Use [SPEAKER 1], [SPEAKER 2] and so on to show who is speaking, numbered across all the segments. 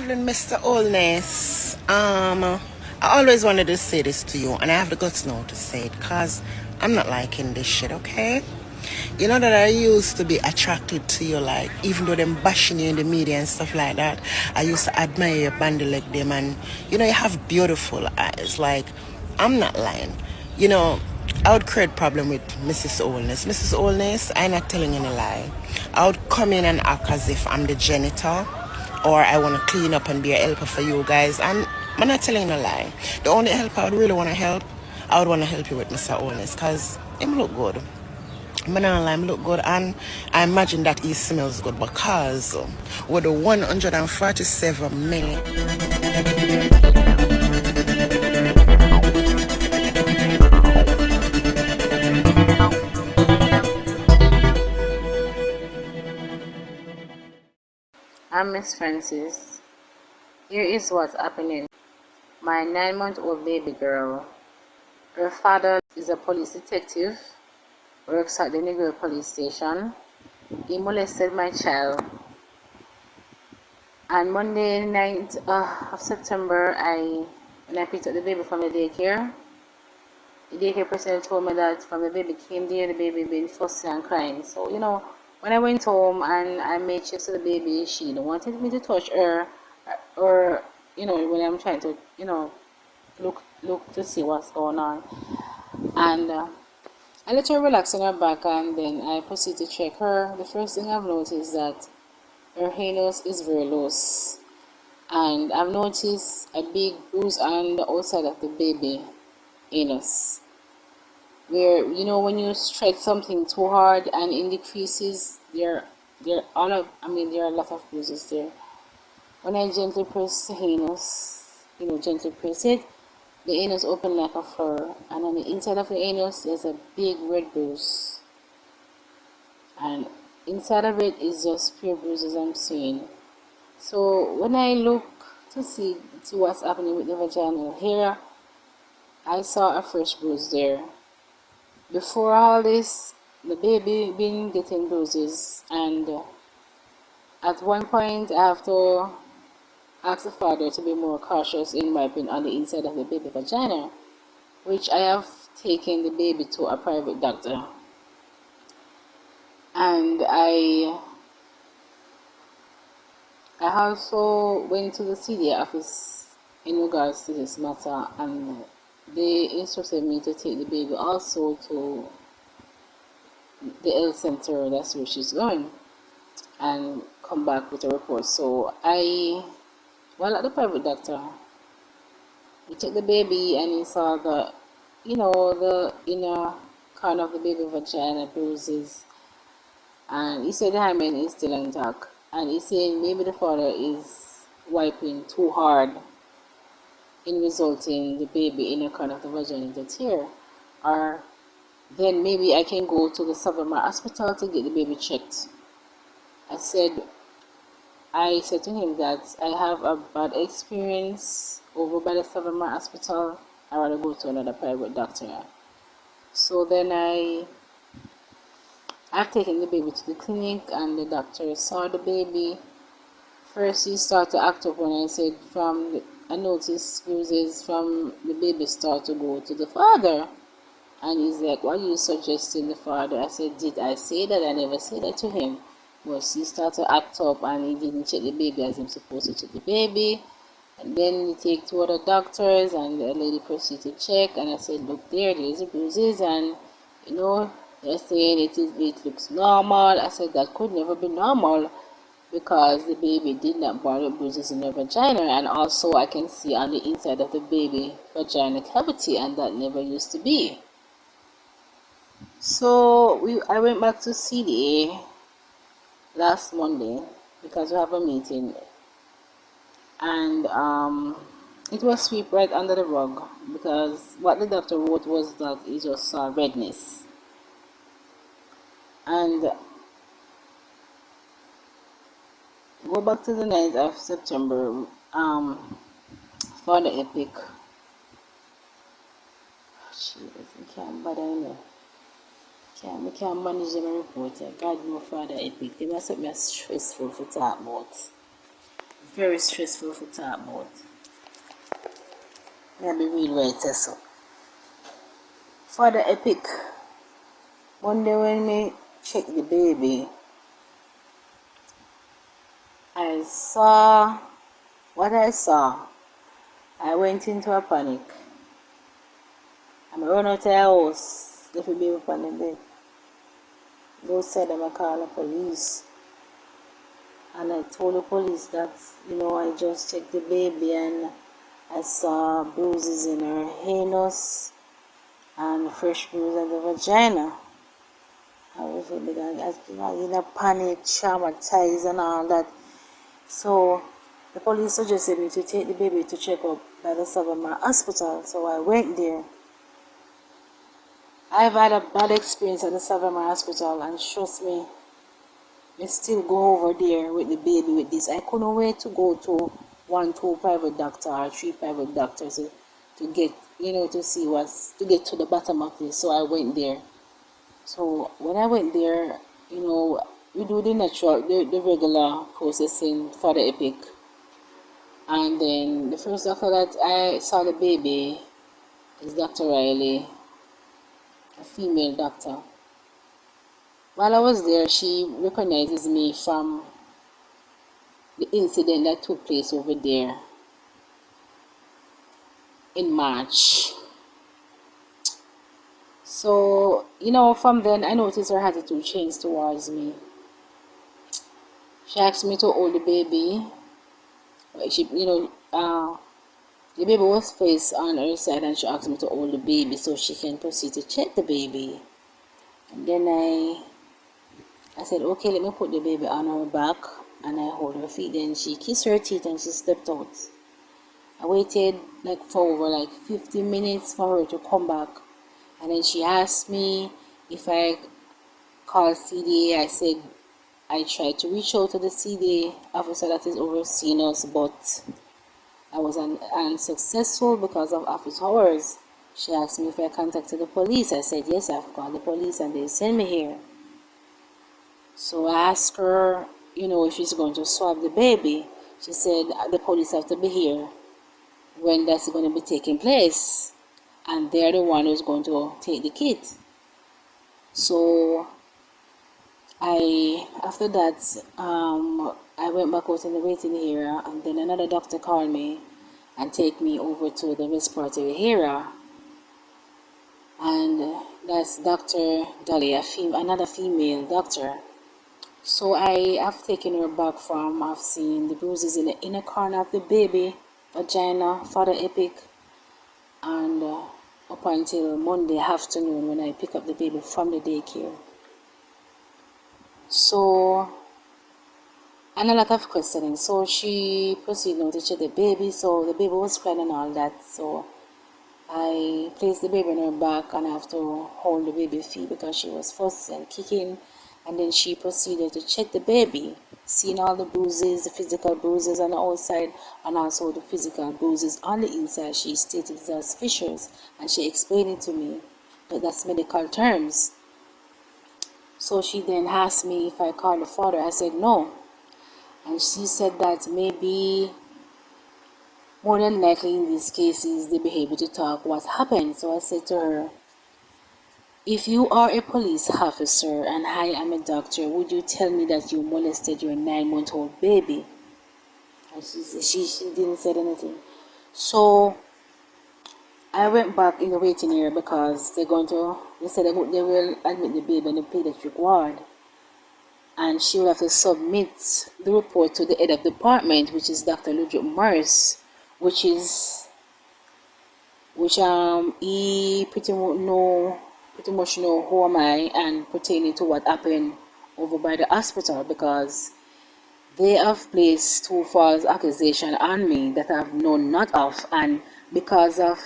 [SPEAKER 1] evening, Mr. Oldness. I always wanted to say this to you, and I have the guts now to say it, because I'm not liking this shit, okay? You know that I used to be attracted to you, like, even though them bashing you in the media and stuff like that, I used to admire your bandy like them, and, you know, you have beautiful eyes. Like, I'm not lying. You know, I would create problem with Mrs. Oldness. Mrs. Oldness, I'm not telling any lie. I would come in and act as if I'm the janitor, or I want to clean up and be a helper for you guys. And I'm not telling a lie. The only help I would really want to help, I would want to help you with Mr. Oldness, because him look good. Man, him look good, and I imagine that he smells good, because with the 147 million.
[SPEAKER 2] I'm Miss Francis. Here is what's happening. My 9-month-old baby girl, her father is a police detective, works at the Negro police station. He molested my child. On Monday 9th of September, when I picked up the baby from the daycare, the daycare person told me that from the baby came there, the baby been fussy and crying. So, you know, when I went home and I made sure to the baby, she wanted me to touch her, or, you know, when I'm trying to, you know, look to see what's going on. And I let her relax on her back, and then I proceed to check her. The first thing I've noticed is that her anus is very loose, and I've noticed a big bruise on the outside of the baby anus, where, you know, when you stretch something too hard and in the creases, there are a lot of bruises there. When I gently press the anus, you know, gently press it, the anus open like a flower, and on the inside of the anus there's a big red bruise, and inside of it is just pure bruises I'm seeing. So when I look to see what's happening with the vaginal hair, I saw a fresh bruise there. Before all this, the baby been getting bruises, and at one point I have to ask the father to be more cautious in wiping on the inside of the baby vagina, which I have taken the baby to a private doctor. And I also went to the CDA office in regards to this matter, and they instructed me to take the baby also to the health center, that's where she's going, and come back with a report. So while at the private doctor, he checked the baby and he saw the, you know, the inner corner of the baby vagina bruises, and he said the hymen is still intact, and he's saying maybe the father is wiping too hard, in resulting the baby inner corner of the vagina to tear, or then maybe I can go to the Southern Hospital to get the baby checked. I said to him that I have a bad experience over by the Southern Hospital. I rather go to another private doctor. So then I've taken the baby to the clinic, and the doctor saw the baby. First he started to act up when I said I noticed bruises from the baby start to go to the father. And he's like, what are you suggesting the father? I said, did I say that? I never said that to him. But he started to act up, and he didn't check the baby as he's supposed to check the baby. And then he take 2 other doctors, and the lady proceeded to check, and I said, look, there's the bruises, and, you know, they're saying it looks normal. I said that could never be normal, because the baby did not borrow bruises in her vagina, and also I can see on the inside of the baby vagina cavity, and that never used to be. So I went back to CDA last Monday because we have a meeting, and it was swept right under the rug, because what the doctor wrote was that he just saw redness. And go back to the 9th of September for the epic. Jesus, I can't bother anymore. I can't manage them report. God no father epic. They must make me stressful for talk about. very stressful to talk about. Let me read where it says so. For the epic, Monday when me check the baby, I saw what I saw. I went into a panic. I run out of the house, left the baby upon the bed. Go outside and I call the police. And I told the police that, I just checked the baby and I saw bruises in her anus and fresh bruises in the vagina. I was in a panic, traumatized and all that. So the police suggested me to take the baby to check up by the Savannah hospital. So I went there. I've had a bad experience at the Savannah hospital, and trust me, I still go over there with the baby with this. I couldn't wait to go to 2 private doctor or 3 private doctors to get, to see to get to the bottom of this. So I went there. So when I went there, we do the the regular processing for the epic. And then the first doctor that I saw the baby is Dr. Riley, a female doctor. While I was there, she recognizes me from the incident that took place over there in March. So, from then I noticed her attitude changed towards me. She asked me to hold the baby. The baby was placed on her side and she asked me to hold the baby so she can proceed to check the baby. And then I said, okay, let me put the baby on her back and I hold her feet. Then she kissed her teeth and she stepped out. I waited for over 15 minutes for her to come back. And then she asked me if I called CDA. I said I tried to reach out to the CDA officer that is overseeing us, but I was unsuccessful because of office hours. She asked me if I contacted the police. I said yes, I've called the police and they sent me here. So I asked her, if she's going to swab the baby. She said the police have to be here when that's going to be taking place, and they're the one who's going to take the kid. So after that, I went back out in the waiting area, and then another doctor called me and take me over to the respiratory area, and that's Dr. Dolly, another female doctor. So I have taken her back I've seen the bruises in the inner corner of the baby vagina for the epic, and up until Monday afternoon when I pick up the baby from the daycare. So, and a lot of questioning. So she proceeded now to check the baby. So the baby was crying and all that. So I placed the baby on her back and I have to hold the baby's feet because she was fussing and kicking. And then she proceeded to check the baby, seeing all the bruises, the physical bruises on the outside and also the physical bruises on the inside. She stated it as fissures, and she explained it to me, but that's medical terms. So she then asked me if I called the father. I said no. And she said that maybe more than likely in these cases they'll be able to talk what happened. So I said to her, if you are a police officer and I am a doctor, would you tell me that you molested your 9-month-old baby? And she didn't say anything. So I went back in the waiting area because they said they will admit the baby in the pediatric ward, and she will have to submit the report to the head of department, which is Dr. Ludwig Morris, which he pretty much know who am I and pertaining to what happened over by the hospital, because they have placed 2 false accusations on me that I have known not of, and because of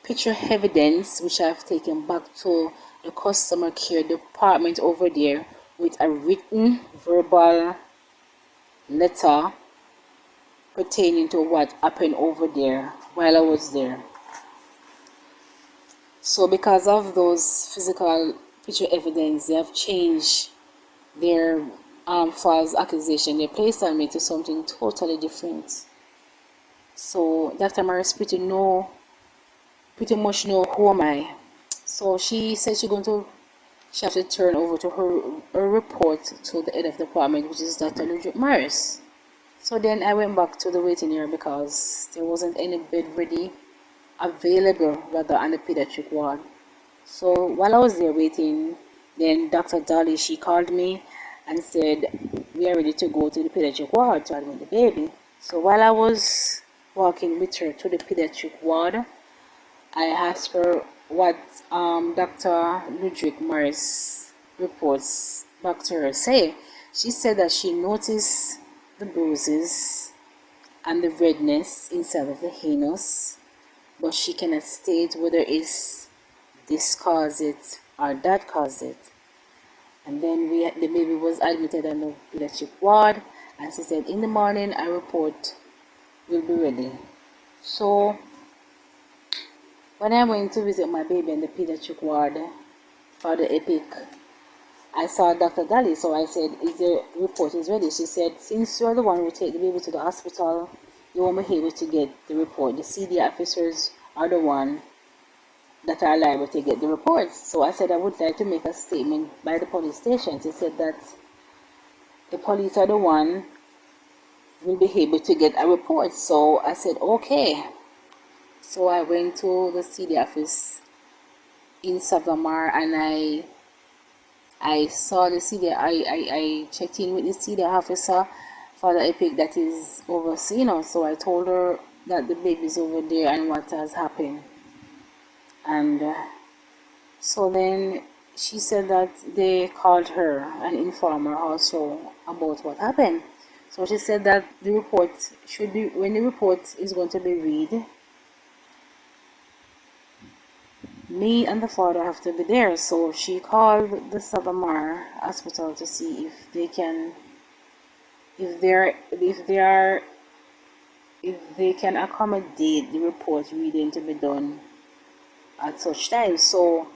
[SPEAKER 2] picture evidence which I've taken back to the customer care department over there with a written verbal letter pertaining to what happened over there while I was there. So because of those physical picture evidence, they have changed their false accusation they placed on me to something totally different. So Dr. Morris pretty much know who am I. So she said she have to turn over to her report to the head of the department, which is Dr. Ludwig Morris. So then I went back to the waiting area because there wasn't any bed ready available rather on the pediatric ward. So while I was there waiting, then Dr. Dolly, she called me and said we are ready to go to the pediatric ward to admit the baby. So while I was walking with her to the pediatric ward, I asked her what Dr. Ludwig Morris reports back to her say. She said that she noticed the bruises and the redness inside of the anus, but she cannot state whether it's this caused it or that caused it. And then the baby was admitted on the pediatric ward, and she said in the morning a report will be ready. So when I went to visit my baby in the pediatric ward for the epic, I saw Dr. Dali, so I said, is the report is ready? She said, since you're the one who take the baby to the hospital, you won't be able to get the report. The CD officers are the one that are liable to get the reports. So I said I would like to make a statement by the police station. She said that the police are the one will be able to get a report. So I said, okay. So I went to the CD office in Savamar and I saw the CD. I checked in with the CD officer for the epic that is overseeing us. So I told her that the baby is over there and what has happened. And so then she said that they called her and informed her also about what happened. So she said that the report should be, when the report is going to be read, me and the father have to be there. So she called the Savamar hospital to see if they can, if they can accommodate the report reading to be done at such time. So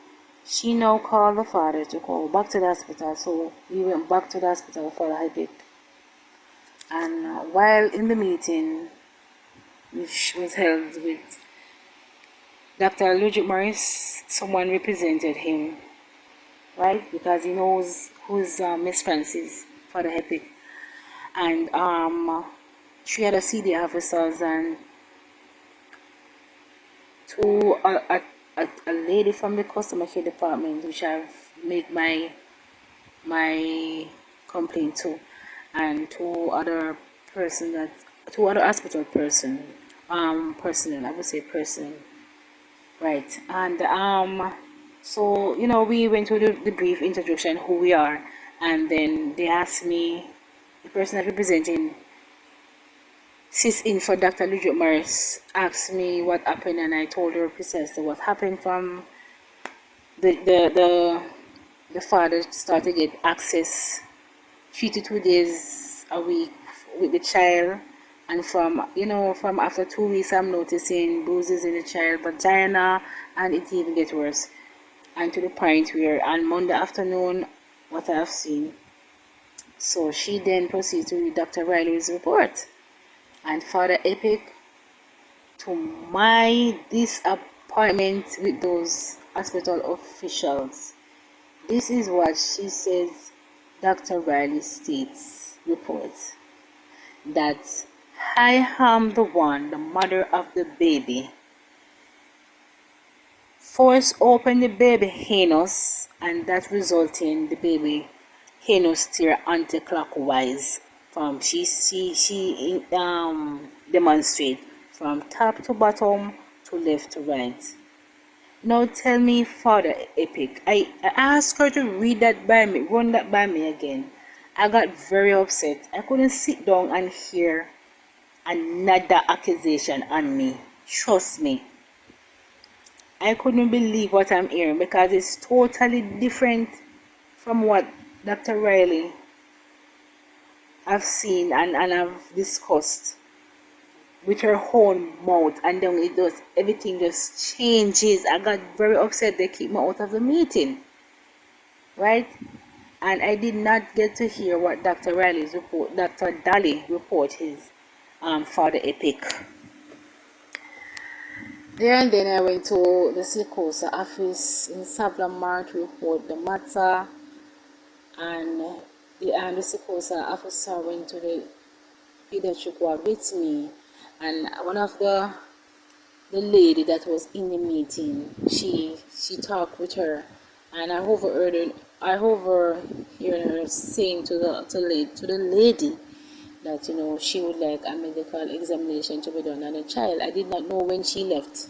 [SPEAKER 2] she now called the father to go back to the hospital. So we went back to the hospital for the epic. And while in the meeting, which was held with Dr. Ludwig Morris, someone represented him, right? Because he knows who's Miss Francis for the epic. And 3 other CD officers and 2 a lady from the customer care department, which I've made my complaint to, and 2 other hospital personnel, I would say person, right? And so we went through the brief introduction who we are, and then they asked me, the person that representing sits in for Dr. Ludwig Morris, asked me what happened, and I told her precisely what happened. From the father started to get access 3 to 2 days a week with the child, and from after 2 weeks I'm noticing bruises in the child vagina, and it even gets worse, and to the point where on Monday afternoon what I've seen. So she then proceeds to read Dr. Riley's report. And for the epic, to my disappointment with those hospital officials, this is what she says Dr. Riley states reports, that I am the one, the mother of the baby, force open the baby anus, and that resulting the baby anus tear anti-clockwise. From she demonstrate from top to bottom, to left to right. Now tell me, Father Epic, I asked her to read that by me, run that by me again. I got very upset. I couldn't sit down and hear another accusation on me. Trust me, I couldn't believe what I'm hearing, because it's totally different from what Dr. Riley I've seen and I've discussed with her own mouth, and then everything just changes. I got very upset they keep me out of the meeting, right? And I did not get to hear what Dr. Riley's report, Dr. Daly report is for the epic. There and then I went to the Silicosa office in Savlamar to report the matter, and the Silicosa officer went to the pediatric ward with me, and one of the lady that was in the meeting, she talked with her, and I overheard her saying to the lady that, you know, she would like a medical examination to be done on the child. I did not know when she left,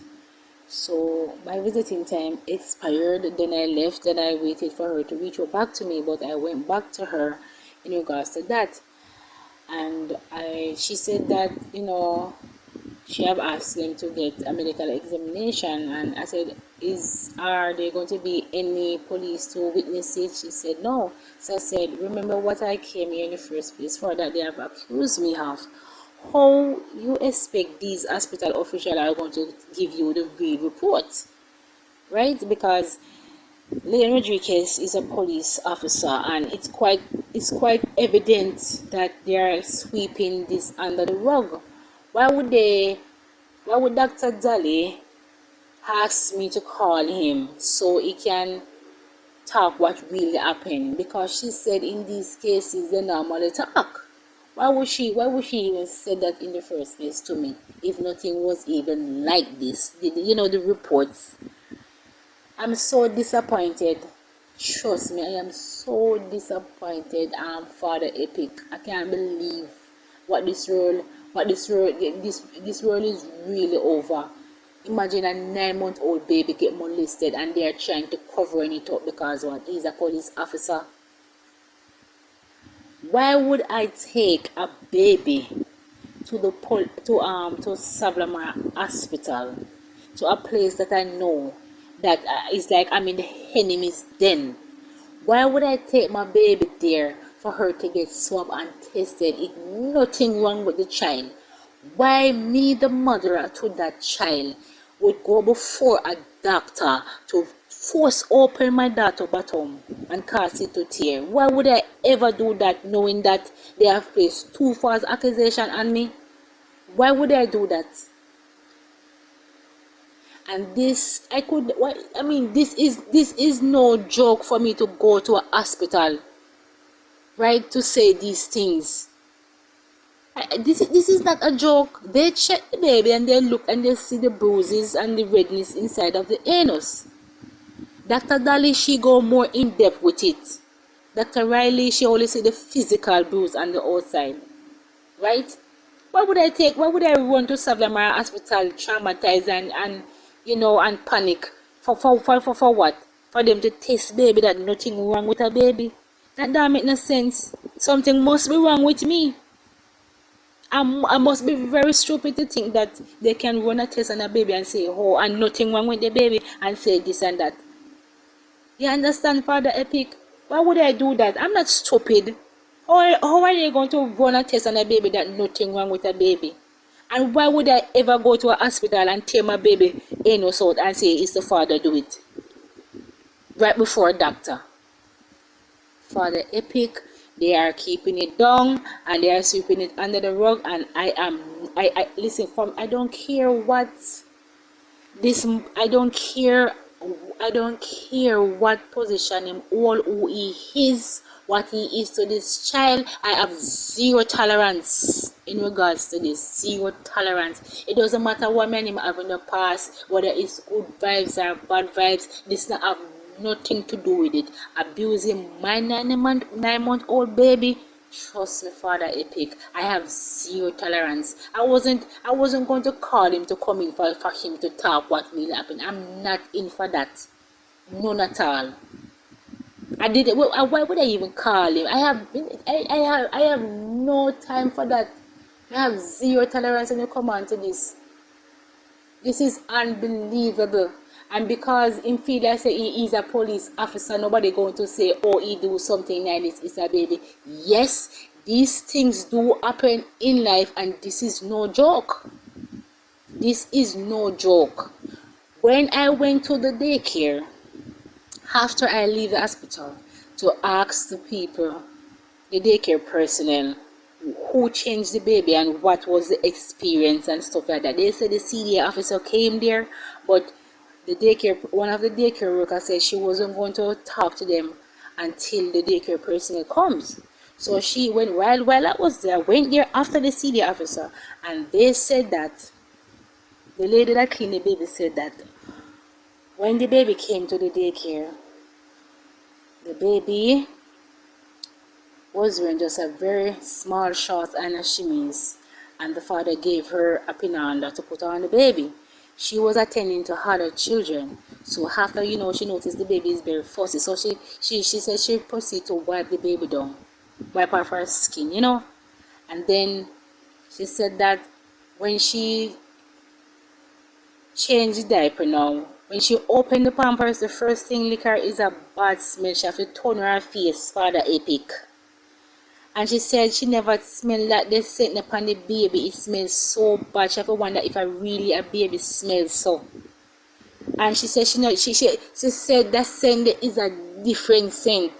[SPEAKER 2] so my visiting time expired. Then I left, and I waited for her to reach back to me, but I went back to her in regards to that, and she said that, you know, she have asked them to get a medical examination, and I said, are there going to be any police to witness it? She said no. So I said, remember what I came here in the first place for, that they have accused me of. How you expect these hospital officials are going to give you the real report, right? Because Leon Rodriguez is a police officer, and it's quite evident that they are sweeping this under the rug. Why would Dr. Daly ask me to call him so he can talk what really happened? Because she said in these cases they normally talk. Why would she even say that in the first place to me if nothing was even like this? You know, the reports. I'm so disappointed. Trust me, I am so disappointed. Father Epic. I can't believe this role is really over. Imagine a 9-month-old baby get molested, and they are trying to cover it up because what? He's a police officer. Why would I take a baby to Savlamar Hospital, to a place that I know that is like I'm in the enemy's den? Why would I take my baby there for her to get swabbed and tested if nothing wrong with the child? Why me, the mother to that child, would go before a doctor to force open my daughter's bottom and cause it to tear? Why would I ever do that, knowing that they have placed 2 false accusations on me? Why would I do that? And this, this is no joke for me to go to a hospital, right, to say these things. This is not a joke. They check the baby and they look and they see the bruises and the redness inside of the anus. Dr. Daly, she go more in depth with it. Dr. Riley, she only see the physical bruise on the outside, right? Why would I run to Savlamar Hospital traumatized and you know, and panic for what? For them to test baby that nothing wrong with a baby? That don't make no sense. Something must be wrong with me. I must be very stupid to think that they can run a test on a baby and say, oh, and nothing wrong with the baby, and say this and that. You understand, Father Epic? Why would I do that? I'm not stupid. How are they going to run a test on a baby that nothing wrong with a baby? And why would I ever go to a hospital and tear my baby anus out and say it's the father do it? Right before a doctor. Father Epic, they are keeping it down and they are sweeping it under the rug, and I listen, I don't care what what position him, all who he is, what he is to this child. I have zero tolerance in regards to this. Zero tolerance. It doesn't matter what man him have in the past, whether it's good vibes or bad vibes. This not have nothing to do with it. Abusing my 9-month-old baby, trust me, Father Epic, I have zero tolerance. I wasn't going to call him to come in for him to talk what really happened. I'm not in for that. None at all. I did it. Well, why would I even call him? I have no time for that. I have zero tolerance when you come on to this. This is unbelievable. And because in feel I say he is a police officer, nobody going to say, oh, he do something like this, it's a baby. Yes, these things do happen in life, and this is no joke. This is no joke. When I went to the daycare, after I leave the hospital, to ask the people, the daycare personnel, who changed the baby and what was the experience and stuff like that. They said the CDA officer came there, but one of the daycare workers said she wasn't going to talk to them until the daycare personnel comes. So she went, while I was there, went there after the CDA officer, and they said that the lady that cleaned the baby said that when the baby came to the daycare, the baby was wearing just a very small shorts and a chemise, and the father gave her a pinanda to put on the baby. She was attending to other children, so after she noticed the baby is very fussy, so she said she proceeded to wipe the baby down, wipe off her skin, and then she said that when she changed the diaper now, when she opened the pampers, the first thing lick her is a bad smell. She have to turn her face, Father Epic. And she said she never smelled that they scent upon the baby. It smells so bad. She have to wonder if a baby smells so. And she said she said that scent is a different scent.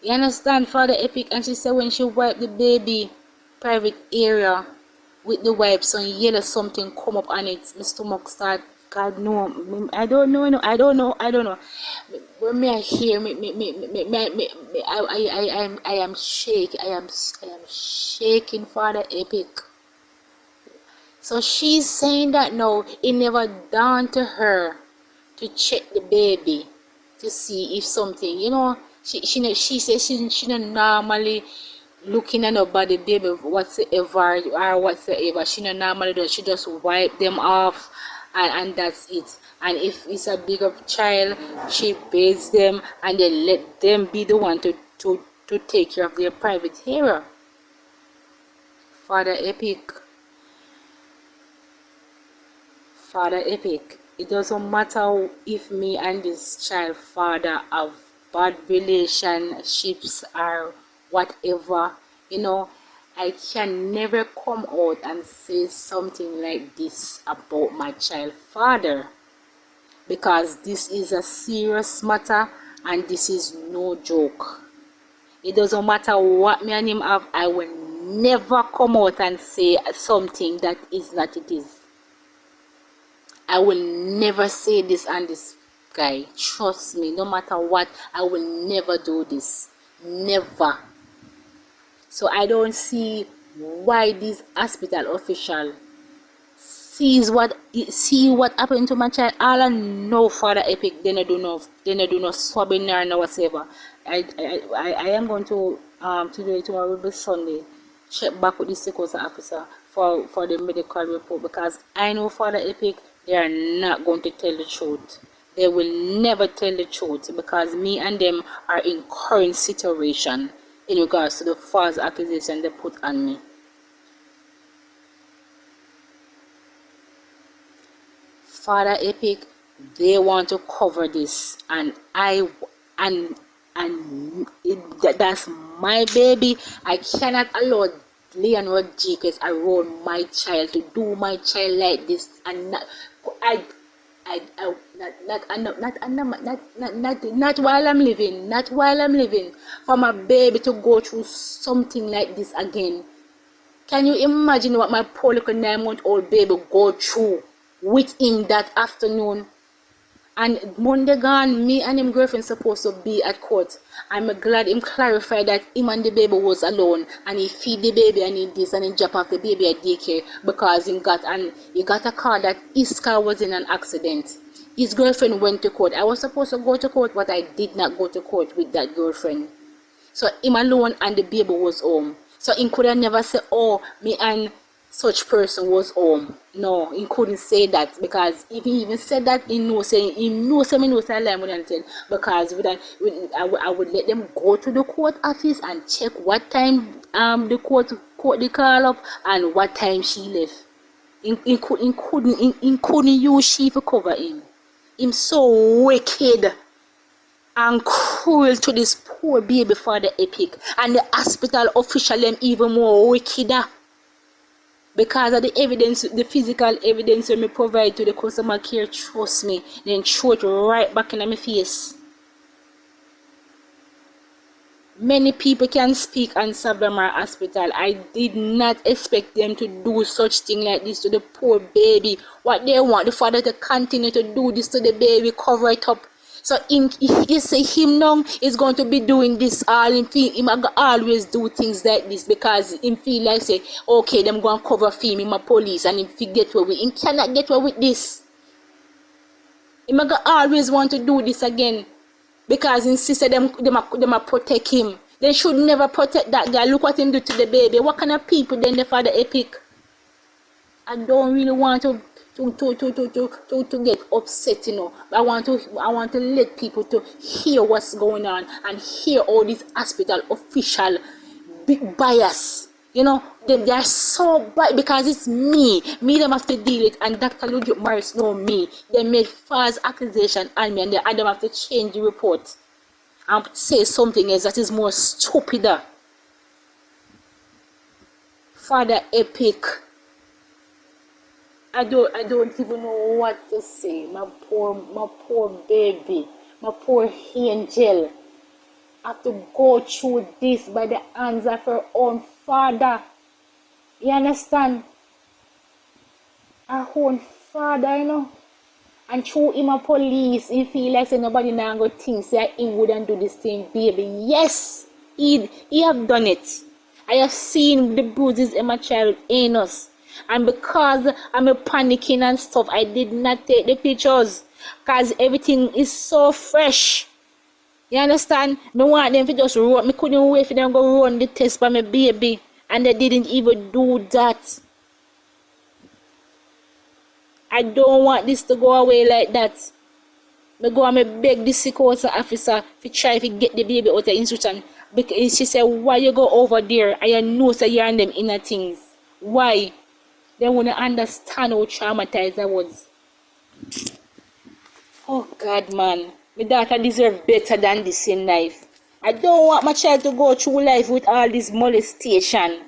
[SPEAKER 2] You understand, Father Epic? And she said when she wiped the baby private area with the wipes and yellow something come up on it, my stomach start. God no, I don't know. When I hear I am shaking. I am shaking, Father Epic. So she's saying that now it never dawned to her to check the baby to see if something, she says she not normally looking at nobody baby whatsoever. She not normally does. She just wipe them off. And that's it. And if it's a bigger child, she bathes them and then let them be the one to take care of their private area. Father Epic, it doesn't matter if me and this child father have bad relationships or whatever, I can never come out and say something like this about my child father, because this is a serious matter and this is no joke. It doesn't matter what me and him have, I will never come out and say something that is not it is. I will never say this on this guy. Trust me, no matter what, I will never do this. Never. So I don't see why this hospital official see what happened to my child. All I know, Father Epic, they do no swabbing or no whatever. I am going to tomorrow will be Sunday, check back with the security officer for the medical report, because I know, Father Epic, they are not going to tell the truth. They will never tell the truth, because me and them are in current situation in regards to the false accusation they put on me. Father Epic, they want to cover this, and that's my baby. I cannot allow Leonard Jacobs around my child to do my child like this, and not while I'm living, for my baby to go through something like this again. Can you imagine what my poor little 9-month-old baby go through with him that afternoon? And Monday gone, me and him girlfriend supposed to be at court. I'm glad him clarified that him and the baby was alone, and he feed the baby and he this and he drop off the baby at daycare, because he got a call that his car was in an accident. His girlfriend went to court. I was supposed to go to court, but I did not go to court with that girlfriend. So him alone and the baby was home. So he could have never said, oh, me and such person was home. No, he couldn't say that, because if he even said that, he knows I wouldn't tell, because I would let them go to the court office and check what time the court the call up and what time she left. He couldn't use she to cover him. Him so wicked and cruel to this poor baby, Father Epic, and the hospital official them even more wickeder, because of the evidence, the physical evidence when me provide to the customer care. Trust me, then throw it right back in my face. Many people can speak on Sablamar Hospital. I did not expect them to do such thing like this to the poor baby. What they want the father to continue to do this to the baby, cover it up. So if you say him now is going to be doing this all, him always do things like this because him feel like say, okay, them go and cover for him, my police, and him get away with him cannot get away with this. Him always want to do this again. Because his sister them protect him. They should never protect that guy. Look what him do to the baby. What kind of people then the father epic? I don't really want to get upset, you know. I want to let people to hear what's going on and hear all these hospital official big bias. You know, they are so bad because it's me them have to deal with, and Dr. Ludwig Morris know me. They made false accusation on me, and them have to change the report and say something else that is more stupider. Father epic. I don't even know what to say. My poor baby, my poor angel. Have to go through this by the hands of her own father. You understand? Her own father, you know. And through him a police, he feel like say nobody now go think say he wouldn't do this thing, baby. Yes, he have done it. I have seen the bruises in my child anus. And because I'm panicking and stuff, I did not take the pictures. Because everything is so fresh. You understand? Me want them to just run. Me couldn't wait for them to go run the test by my baby. And they didn't even do that. I don't want this to go away like that. Me go and me beg the security officer to try to get the baby out of the institution. Because she said, why you go over there and you know so you're on them inner things? Why? They want to understand how traumatized I was. Oh God, man. My daughter deserves better than this in life. I don't want my child to go through life with all this molestation.